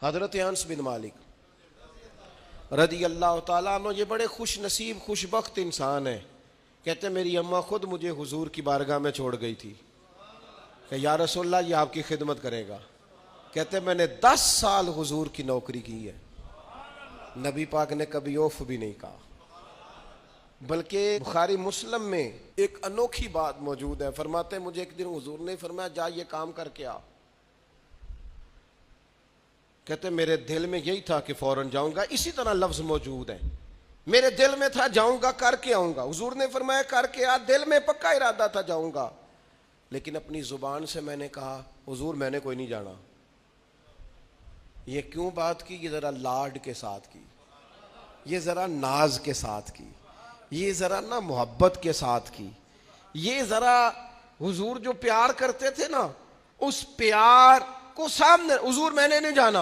हजरत अनस बिन मालिक रदी अल्लाह ताला अन्हु ये बड़े खुश नसीब खुशबख्त इंसान है। कहते मेरी अम्मा खुद मुझे हुजूर की बारगाह में छोड़ गई थी कि या रसूलल्लाह ये आपकी खिदमत करेगा। कहते मैंने 10 साल हुजूर की नौकरी की है, नबी पाक ने कभी औफ भी नहीं कहा। बल्कि बुखारी मुस्लिम में एक अनोखी बात मौजूद है। फरमाते हैं मुझे एक दिन हुजूर ने फरमाया जा ये काम करके आ। कहते मेरे दिल में यही था कि फौरन जाऊंगा, इसी तरह लफ्ज मौजूद है, मेरे दिल में था जाऊंगा करके आऊंगा। हुजूर ने फरमाया करके आ, दिल में पक्का इरादा था जाऊंगा, लेकिन अपनी जुबान से मैंने कहा हुजूर मैंने कोई नहीं जाना। ये क्यों बात की? ये जरा लाड के साथ की, ये जरा नाज के साथ की, ये जरा ना मोहब्बत के साथ की, ये जरा हुजूर जो प्यार करते थे ना उस प्यार को सामने। हुजूर मैंने नहीं जाना,